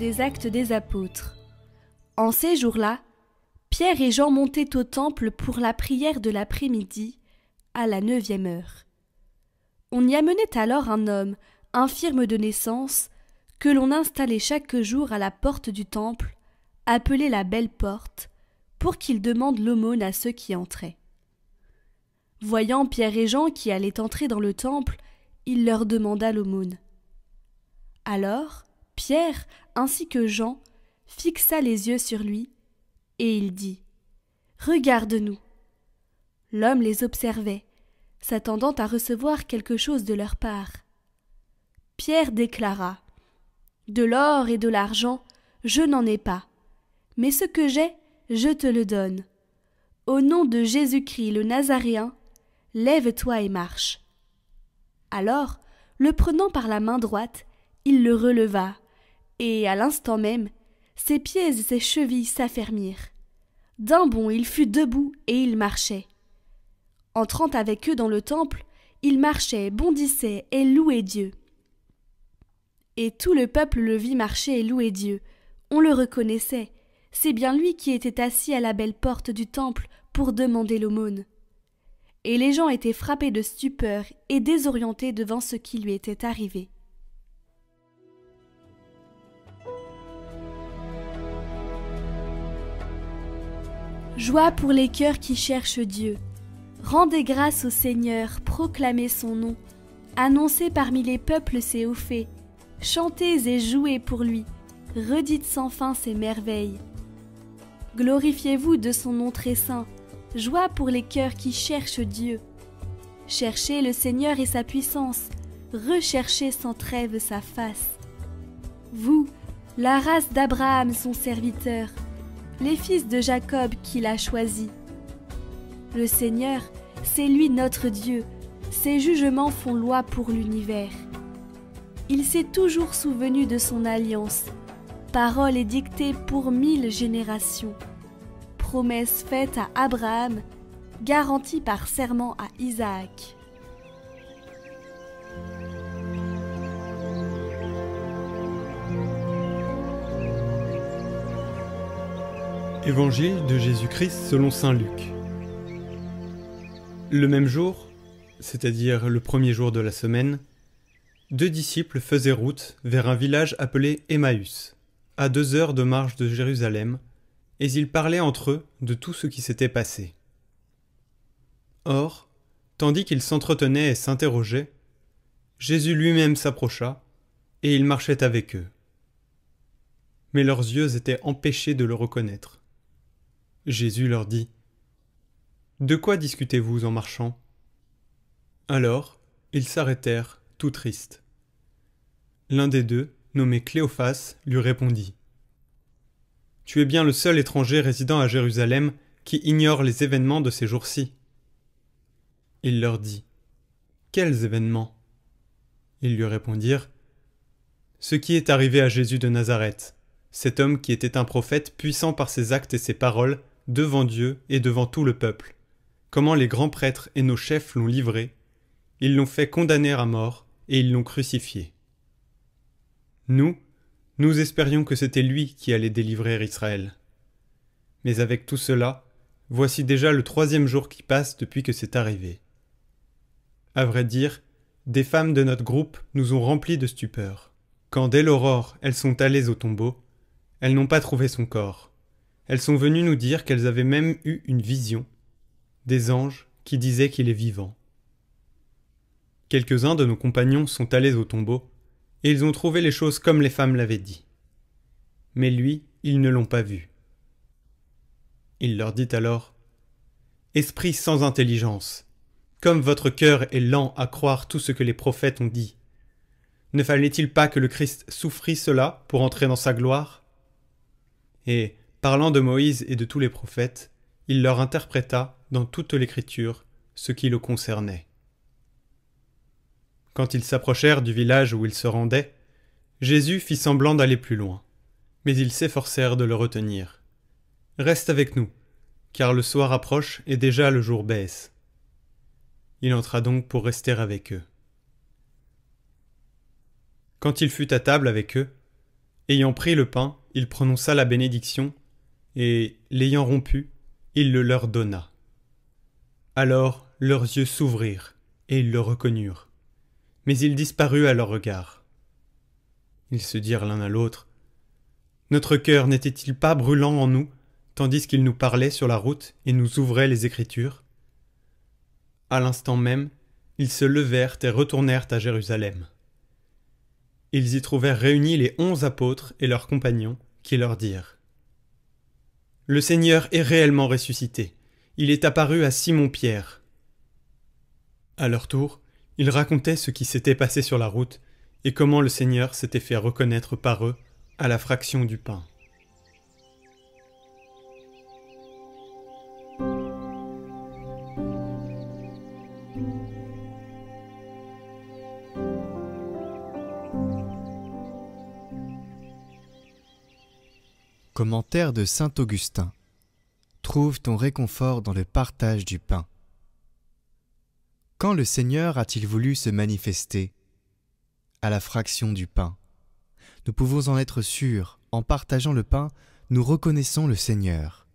Les Actes des Apôtres. En ces jours-là, Pierre et Jean montaient au temple pour la prière de l'après-midi, à la 9e heure. On y amenait alors un homme, infirme de naissance, que l'on installait chaque jour à la porte du temple, appelée la Belle Porte, pour qu'il demande l'aumône à ceux qui entraient. Voyant Pierre et Jean qui allaient entrer dans le temple, il leur demanda l'aumône. Alors, Pierre, ainsi que Jean, fixa les yeux sur lui, et il dit « Regarde-nous !» L'homme les observait, s'attendant à recevoir quelque chose de leur part. Pierre déclara « De l'or et de l'argent, je n'en ai pas, mais ce que j'ai, je te le donne. Au nom de Jésus-Christ le Nazaréen, lève-toi et marche. » Alors, le prenant par la main droite, il le releva, et à l'instant même, ses pieds et ses chevilles s'affermirent. D'un bond, il fut debout et il marchait. Entrant avec eux dans le temple, il marchait, bondissait et louait Dieu. Et tout le peuple le vit marcher et louer Dieu. On le reconnaissait. C'est bien lui qui était assis à la belle porte du temple pour demander l'aumône. Et les gens étaient frappés de stupeur et désorientés devant ce qui lui était arrivé. Joie pour les cœurs qui cherchent Dieu. Rendez grâce au Seigneur, proclamez son nom. Annoncez parmi les peuples ses hauts faits. Chantez et jouez pour lui. Redites sans fin ses merveilles. Glorifiez-vous de son nom très saint. Joie pour les cœurs qui cherchent Dieu. Cherchez le Seigneur et sa puissance. Recherchez sans trêve sa face. Vous, la race d'Abraham son serviteur, les fils de Jacob qu'il a choisis. Le Seigneur, c'est lui notre Dieu, ses jugements font loi pour l'univers. Il s'est toujours souvenu de son alliance, parole édictée pour 1000 générations, promesse faite à Abraham, garantie par serment à Isaac. Évangile de Jésus-Christ selon saint Luc. Le même jour, c'est-à-dire le premier jour de la semaine, 2 disciples faisaient route vers un village appelé Emmaüs, à 2 heures de marche de Jérusalem, et ils parlaient entre eux de tout ce qui s'était passé. Or, tandis qu'ils s'entretenaient et s'interrogeaient, Jésus lui-même s'approcha, et il marchait avec eux. Mais leurs yeux étaient empêchés de le reconnaître. Jésus leur dit « De quoi discutez-vous en marchant ?» Alors, ils s'arrêtèrent, tout tristes. L'un des deux, nommé Cléophas, lui répondit « Tu es bien le seul étranger résidant à Jérusalem qui ignore les événements de ces jours-ci. » Il leur dit « Quels événements ?» Ils lui répondirent « Ce qui est arrivé à Jésus de Nazareth, cet homme qui était un prophète puissant par ses actes et ses paroles, devant Dieu et devant tout le peuple. Comment les grands prêtres et nos chefs l'ont livré, ils l'ont fait condamner à mort et ils l'ont crucifié. Nous espérions que c'était lui qui allait délivrer Israël. Mais avec tout cela, voici déjà le 3e jour qui passe depuis que c'est arrivé. À vrai dire, des femmes de notre groupe nous ont remplis de stupeur. Quand dès l'aurore elles sont allées au tombeau, elles n'ont pas trouvé son corps. Elles sont venues nous dire qu'elles avaient même eu une vision, des anges qui disaient qu'il est vivant. Quelques-uns de nos compagnons sont allés au tombeau, et ils ont trouvé les choses comme les femmes l'avaient dit. Mais lui, ils ne l'ont pas vu. Il leur dit alors « Esprit sans intelligence, comme votre cœur est lent à croire tout ce que les prophètes ont dit, ne fallait-il pas que le Christ souffrît cela pour entrer dans sa gloire ?» Et, parlant de Moïse et de tous les prophètes, il leur interpréta dans toute l'Écriture ce qui le concernait. Quand ils s'approchèrent du village où ils se rendaient, Jésus fit semblant d'aller plus loin, mais ils s'efforcèrent de le retenir. « Reste avec nous, car le soir approche et déjà le jour baisse. » Il entra donc pour rester avec eux. Quand il fut à table avec eux, Ayant pris le pain, il prononça la bénédiction, et, l'ayant rompu, il le leur donna. Alors leurs yeux s'ouvrirent, et ils le reconnurent. Mais il disparut à leur regard. Ils se dirent l'un à l'autre, « Notre cœur n'était-il pas brûlant en nous, tandis qu'il nous parlait sur la route et nous ouvrait les Écritures ?» À l'instant même, ils se levèrent et retournèrent à Jérusalem. Ils y trouvèrent réunis les 11 apôtres et leurs compagnons, qui leur dirent, « Le Seigneur est réellement ressuscité. Il est apparu à Simon-Pierre. » À leur tour, ils racontaient ce qui s'était passé sur la route et comment le Seigneur s'était fait reconnaître par eux à la fraction du pain. Commentaire de saint Augustin. Trouve ton réconfort dans le partage du pain. Quand le Seigneur a-t-il voulu se manifester? À la fraction du pain. Nous pouvons en être sûrs, en partageant le pain, nous reconnaissons le Seigneur.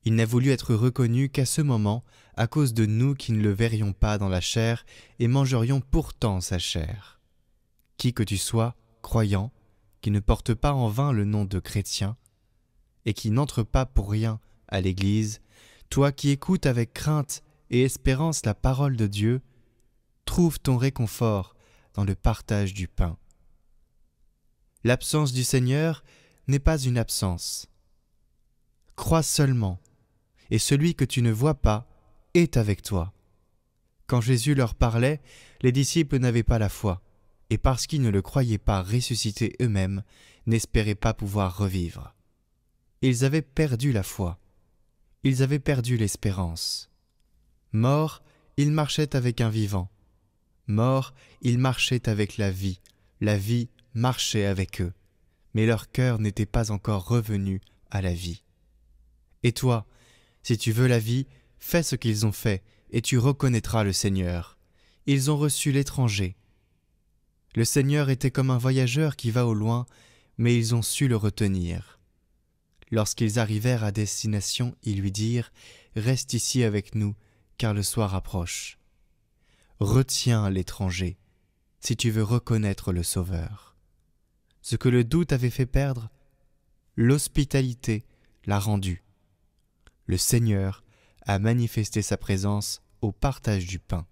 Il n'a voulu être reconnu qu'à ce moment, à cause de nous qui ne le verrions pas dans la chair et mangerions pourtant sa chair. Qui que tu sois, croyant, qui ne porte pas en vain le nom de chrétien, et qui n'entre pas pour rien à l'Église, toi qui écoutes avec crainte et espérance la parole de Dieu, trouve ton réconfort dans le partage du pain. L'absence du Seigneur n'est pas une absence. Crois seulement, et celui que tu ne vois pas est avec toi. Quand Jésus leur parlait, les disciples n'avaient pas la foi, et parce qu'ils ne le croyaient pas ressuscité eux-mêmes, n'espéraient pas pouvoir revivre. Ils avaient perdu la foi. Ils avaient perdu l'espérance. Morts, ils marchaient avec un vivant. Morts, ils marchaient avec la vie marchait avec eux, mais leur cœur n'était pas encore revenu à la vie. Et toi, si tu veux la vie, fais ce qu'ils ont fait, et tu reconnaîtras le Seigneur. Ils ont reçu l'étranger. Le Seigneur était comme un voyageur qui va au loin, mais ils ont su le retenir. Lorsqu'ils arrivèrent à destination, ils lui dirent « Reste ici avec nous, car le soir approche. » Retiens l'étranger, si tu veux reconnaître le Sauveur. Ce que le doute avait fait perdre, l'hospitalité l'a rendu. Le Seigneur a manifesté sa présence au partage du pain.